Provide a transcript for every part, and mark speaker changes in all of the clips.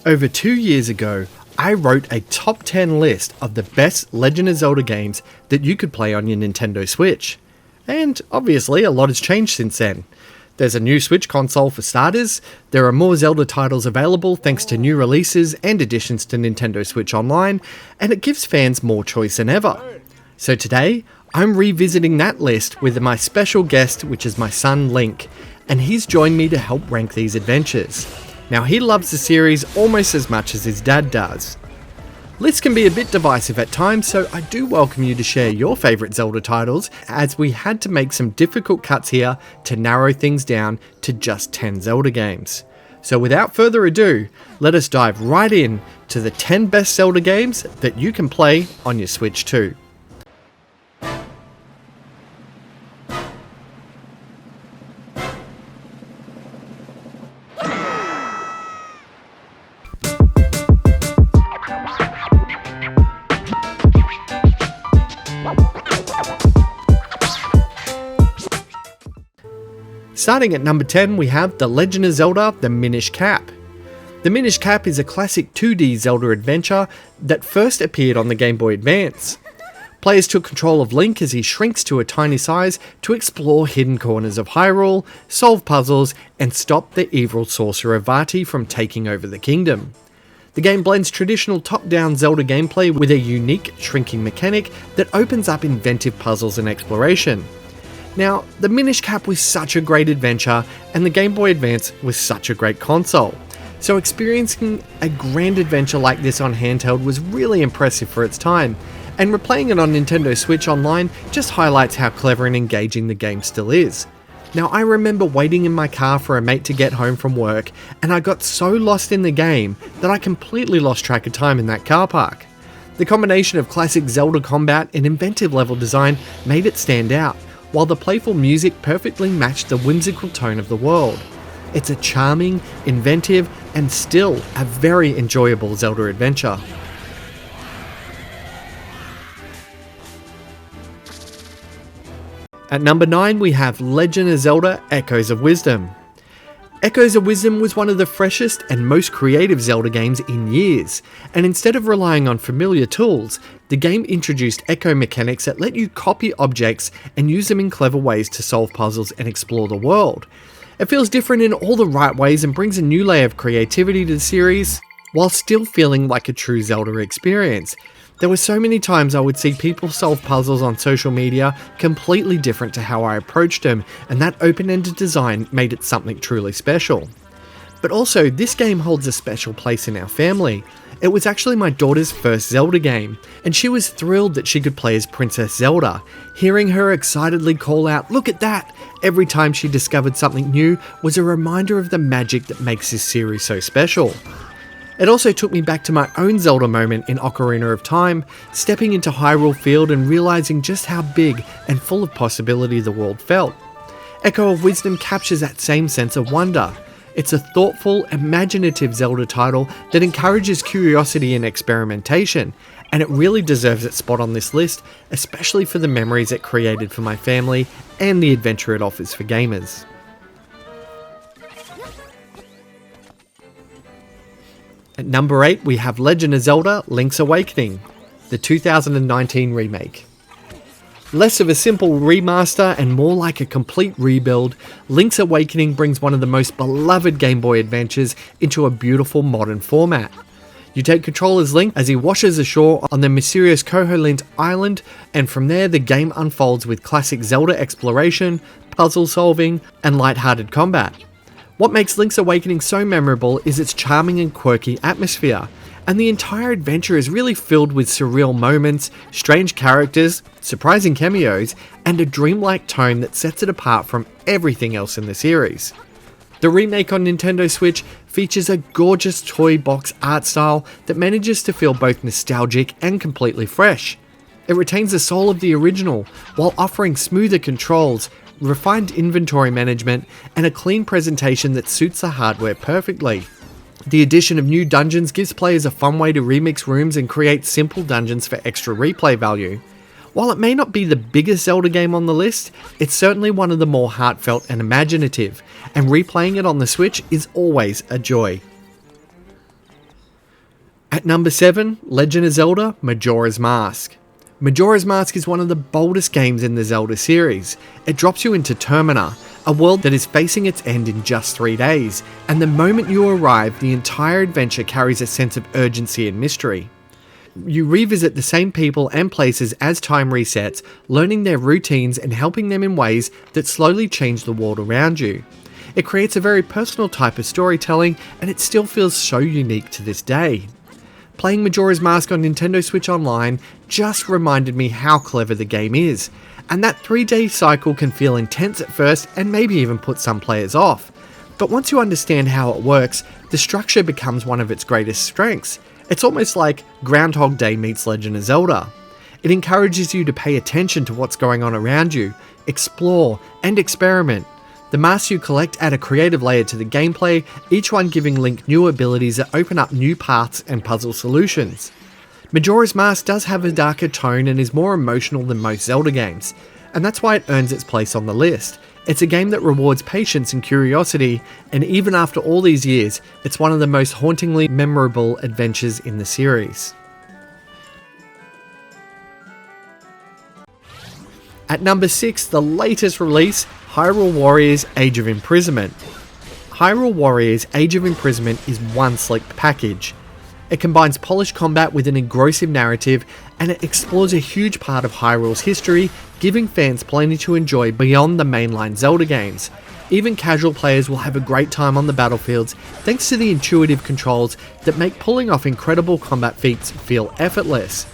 Speaker 1: Over 2 years ago, I wrote a top 10 list of the best Legend of Zelda games that you could play on your Nintendo Switch. And obviously a lot has changed since then. There's a new Switch console for starters, there are more Zelda titles available thanks to new releases and additions to Nintendo Switch Online, and it gives fans more choice than ever. So today, I'm revisiting that list with my special guest, which is my son Link, and he's joined me to help rank these adventures. Now he loves the series almost as much as his dad does. Lists can be a bit divisive at times, so I do welcome you to share your favourite Zelda titles, as we had to make some difficult cuts here to narrow things down to just 10 Zelda games. So without further ado, let us dive right in to the 10 best Zelda games that you can play on your Switch too. Starting at number 10, we have The Legend of Zelda, The Minish Cap. The Minish Cap is a classic 2D Zelda adventure that first appeared on the Game Boy Advance. Players took control of Link as he shrinks to a tiny size to explore hidden corners of Hyrule, solve puzzles, and stop the evil sorcerer Vati from taking over the kingdom. The game blends traditional top-down Zelda gameplay with a unique shrinking mechanic that opens up inventive puzzles and exploration. Now, the Minish Cap was such a great adventure, and the Game Boy Advance was such a great console. So experiencing a grand adventure like this on handheld was really impressive for its time, and replaying it on Nintendo Switch Online just highlights how clever and engaging the game still is. Now, I remember waiting in my car for a mate to get home from work, and I got so lost in the game that I completely lost track of time in that car park. The combination of classic Zelda combat and inventive level design made it stand out, while the playful music perfectly matched the whimsical tone of the world. It's a charming, inventive, and still a very enjoyable Zelda adventure. At number 9, we have Legend of Zelda Echoes of Wisdom. Echoes of Wisdom was one of the freshest and most creative Zelda games in years, and instead of relying on familiar tools, the game introduced echo mechanics that let you copy objects and use them in clever ways to solve puzzles and explore the world. It feels different in all the right ways and brings a new layer of creativity to the series, while still feeling like a true Zelda experience. There were so many times I would see people solve puzzles on social media completely different to how I approached them, and that open-ended design made it something truly special. But also, this game holds a special place in our family. It was actually my daughter's first Zelda game, and she was thrilled that she could play as Princess Zelda. Hearing her excitedly call out, "Look at that!" every time she discovered something new was a reminder of the magic that makes this series so special. It also took me back to my own Zelda moment in Ocarina of Time, stepping into Hyrule Field and realising just how big and full of possibility the world felt. Echo of Wisdom captures that same sense of wonder. It's a thoughtful, imaginative Zelda title that encourages curiosity and experimentation, and it really deserves its spot on this list, especially for the memories it created for my family and the adventure it offers for gamers. At number 8, we have Legend of Zelda Link's Awakening, the 2019 remake. Less of a simple remaster and more like a complete rebuild, Link's Awakening brings one of the most beloved Game Boy adventures into a beautiful modern format. You take control as Link as he washes ashore on the mysterious Koholint Island, and from there the game unfolds with classic Zelda exploration, puzzle solving, and light-hearted combat. What makes Link's Awakening so memorable is its charming and quirky atmosphere, and the entire adventure is really filled with surreal moments, strange characters, surprising cameos, and a dreamlike tone that sets it apart from everything else in the series. The remake on Nintendo Switch features a gorgeous toy box art style that manages to feel both nostalgic and completely fresh. It retains the soul of the original, while offering smoother controls, refined inventory management, and a clean presentation that suits the hardware perfectly. The addition of new dungeons gives players a fun way to remix rooms and create simple dungeons for extra replay value. While it may not be the biggest Zelda game on the list, it's certainly one of the more heartfelt and imaginative, and replaying it on the Switch is always a joy. At number 7, Legend of Zelda Majora's Mask. Majora's Mask is one of the boldest games in the Zelda series. It drops you into Termina, a world that is facing its end in just 3 days, and the moment you arrive, the entire adventure carries a sense of urgency and mystery. You revisit the same people and places as time resets, learning their routines and helping them in ways that slowly change the world around you. It creates a very personal type of storytelling, and it still feels so unique to this day. Playing Majora's Mask on Nintendo Switch Online just reminded me how clever the game is, and that 3-day cycle can feel intense at first and maybe even put some players off. But once you understand how it works, the structure becomes one of its greatest strengths. It's almost like Groundhog Day meets Legend of Zelda. It encourages you to pay attention to what's going on around you, explore, and experiment. The masks you collect add a creative layer to the gameplay, each one giving Link new abilities that open up new paths and puzzle solutions. Majora's Mask does have a darker tone and is more emotional than most Zelda games, and that's why it earns its place on the list. It's a game that rewards patience and curiosity, and even after all these years, it's one of the most hauntingly memorable adventures in the series. At number 6, the latest release, Hyrule Warriors Age of Imprisonment. Hyrule Warriors Age of Imprisonment is one slick package. It combines polished combat with an engrossing narrative, and it explores a huge part of Hyrule's history, giving fans plenty to enjoy beyond the mainline Zelda games. Even casual players will have a great time on the battlefields thanks to the intuitive controls that make pulling off incredible combat feats feel effortless.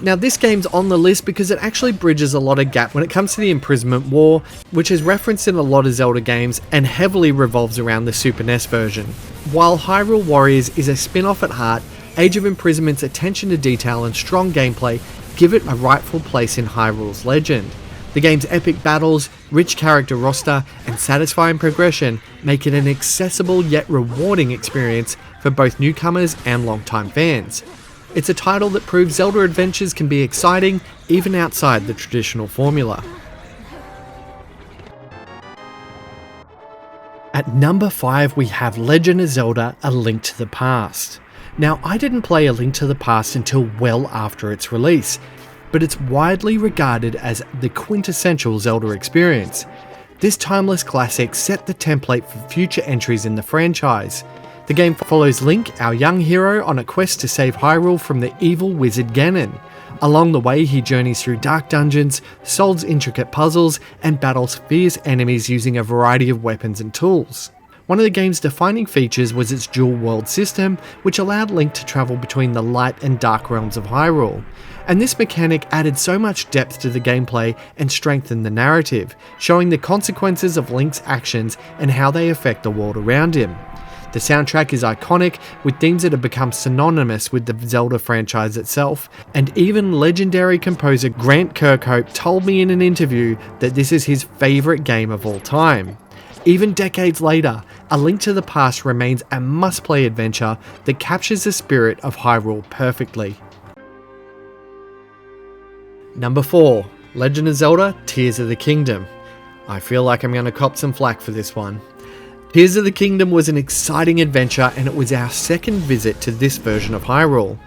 Speaker 1: Now this game's on the list because it actually bridges a lot of gap when it comes to the Imprisonment War, which is referenced in a lot of Zelda games and heavily revolves around the Super NES version. While Hyrule Warriors is a spin-off at heart, Age of Imprisonment's attention to detail and strong gameplay give it a rightful place in Hyrule's legend. The game's epic battles, rich character roster, and satisfying progression make it an accessible yet rewarding experience for both newcomers and longtime fans. It's a title that proves Zelda adventures can be exciting even outside the traditional formula. At number 5 we have Legend of Zelda A Link to the Past. Now I didn't play A Link to the Past until well after its release, but it's widely regarded as the quintessential Zelda experience. This timeless classic set the template for future entries in the franchise. The game follows Link, our young hero, on a quest to save Hyrule from the evil wizard Ganon. Along the way, he journeys through dark dungeons, solves intricate puzzles, and battles fierce enemies using a variety of weapons and tools. One of the game's defining features was its dual world system, which allowed Link to travel between the light and dark realms of Hyrule. And this mechanic added so much depth to the gameplay and strengthened the narrative, showing the consequences of Link's actions and how they affect the world around him. The soundtrack is iconic, with themes that have become synonymous with the Zelda franchise itself, and even legendary composer Grant Kirkhope told me in an interview that this is his favourite game of all time. Even decades later, A Link to the Past remains a must-play adventure that captures the spirit of Hyrule perfectly. Number 4, Legend of Zelda Tears of the Kingdom. I feel like I'm going to cop some flack for this one. Tears of the Kingdom was an exciting adventure, and it was our second visit to this version of Hyrule.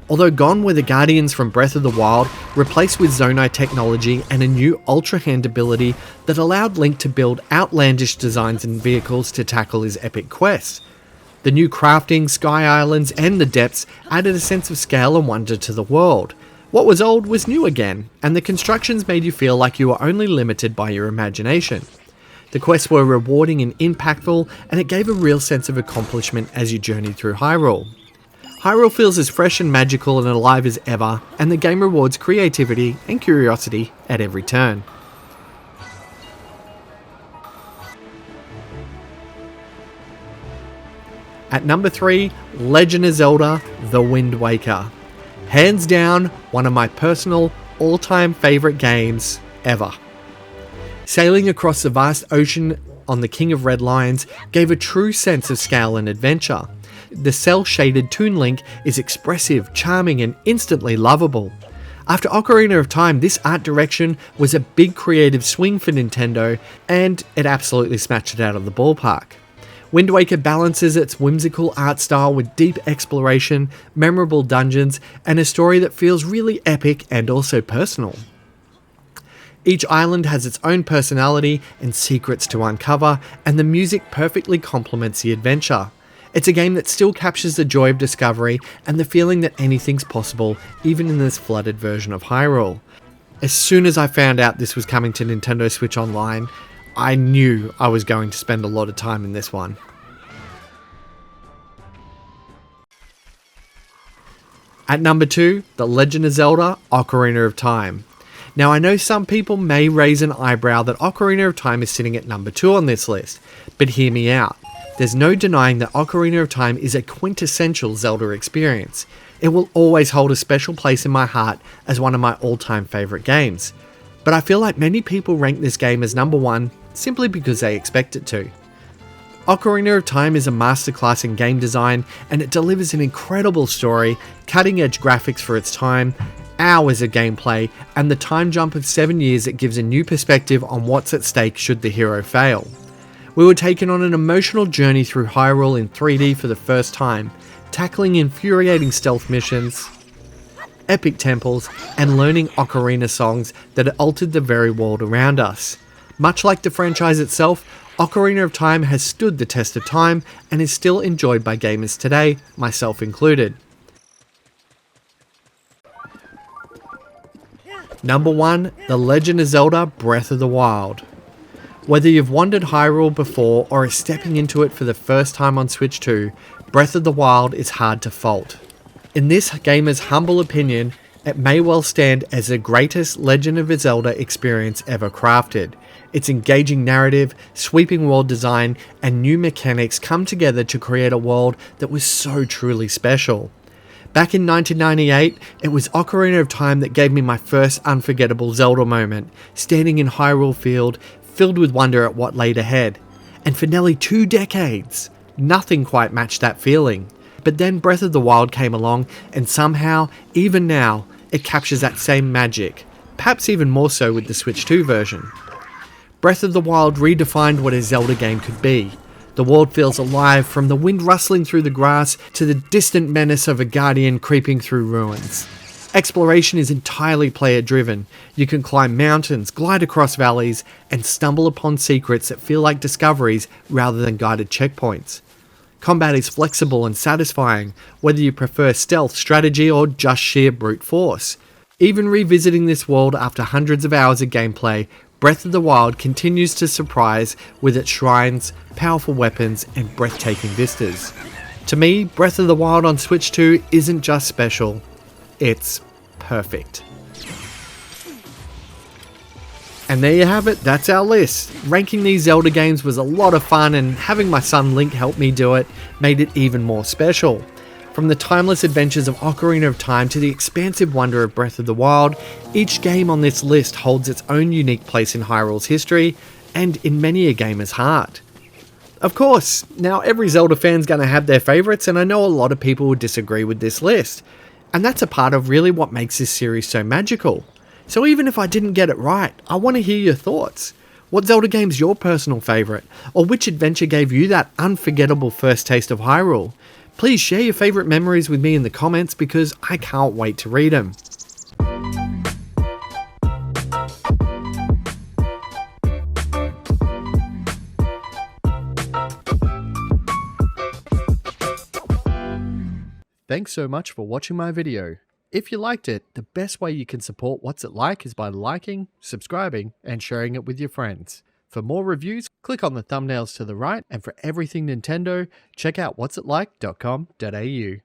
Speaker 1: Although gone were the Guardians from Breath of the Wild, replaced with Zonai technology and a new Ultra Hand ability that allowed Link to build outlandish designs and vehicles to tackle his epic quest. The new crafting, sky islands, and the depths added a sense of scale and wonder to the world. What was old was new again, and the constructions made you feel like you were only limited by your imagination. The quests were rewarding and impactful, and it gave a real sense of accomplishment as you journeyed through Hyrule. Hyrule feels as fresh and magical and alive as ever, and the game rewards creativity and curiosity at every turn. At number 3, Legend of Zelda The Wind Waker. Hands down, one of my personal all-time favourite games ever. Sailing across the vast ocean on the King of Red Lions gave a true sense of scale and adventure. The cel-shaded Toon Link is expressive, charming, and instantly lovable. After Ocarina of Time, this art direction was a big creative swing for Nintendo, and it absolutely smashed it out of the ballpark. Wind Waker balances its whimsical art style with deep exploration, memorable dungeons, and a story that feels really epic and also personal. Each island has its own personality and secrets to uncover, and the music perfectly complements the adventure. It's a game that still captures the joy of discovery and the feeling that anything's possible, even in this flooded version of Hyrule. As soon as I found out this was coming to Nintendo Switch Online, I knew I was going to spend a lot of time in this one. At number 2, The Legend of Zelda: Ocarina of Time. Now I know some people may raise an eyebrow that Ocarina of Time is sitting at number 2 on this list, but hear me out. There's no denying that Ocarina of Time is a quintessential Zelda experience. It will always hold a special place in my heart as one of my all-time favourite games. But I feel like many people rank this game as number 1 simply because they expect it to. Ocarina of Time is a masterclass in game design, and it delivers an incredible story, cutting-edge graphics for its time, hours of gameplay, and the time jump of 7 years that gives a new perspective on what's at stake should the hero fail. We were taken on an emotional journey through Hyrule in 3D for the first time, tackling infuriating stealth missions, epic temples, and learning ocarina songs that altered the very world around us. Much like the franchise itself, Ocarina of Time has stood the test of time and is still enjoyed by gamers today, myself included. Number 1, The Legend of Zelda: Breath of the Wild. Whether you've wandered Hyrule before or are stepping into it for the first time on Switch 2, Breath of the Wild is hard to fault. In this gamer's humble opinion, it may well stand as the greatest Legend of Zelda experience ever crafted. Its engaging narrative, sweeping world design, and new mechanics come together to create a world that was so truly special. Back in 1998, it was Ocarina of Time that gave me my first unforgettable Zelda moment, standing in Hyrule Field, filled with wonder at what laid ahead. And for nearly 2 decades, nothing quite matched that feeling. But then Breath of the Wild came along, and somehow, even now, it captures that same magic, perhaps even more so with the Switch 2 version. Breath of the Wild redefined what a Zelda game could be. The world feels alive, from the wind rustling through the grass to the distant menace of a guardian creeping through ruins. Exploration is entirely player driven. You can climb mountains, glide across valleys, and stumble upon secrets that feel like discoveries rather than guided checkpoints. Combat is flexible and satisfying, whether you prefer stealth, strategy, or just sheer brute force. Even revisiting this world after hundreds of hours of gameplay, Breath of the Wild continues to surprise with its shrines, powerful weapons, and breathtaking vistas. To me, Breath of the Wild on Switch 2 isn't just special, it's perfect. And there you have it, that's our list. Ranking these Zelda games was a lot of fun, and having my son Link help me do it made it even more special. From the timeless adventures of Ocarina of Time to the expansive wonder of Breath of the Wild, each game on this list holds its own unique place in Hyrule's history and in many a gamer's heart. Of course, now every Zelda fan's going to have their favourites, and I know a lot of people would disagree with this list. And that's a part of really what makes this series so magical. So even if I didn't get it right, I want to hear your thoughts. What Zelda game's your personal favourite? Or which adventure gave you that unforgettable first taste of Hyrule? Please share your favourite memories with me in the comments, because I can't wait to read them. Thanks so much for watching my video. If you liked it, the best way you can support What's It Like is by liking, subscribing, and sharing it with your friends. For more reviews, click on the thumbnails to the right, and for everything Nintendo, check out what'sitlike.com.au.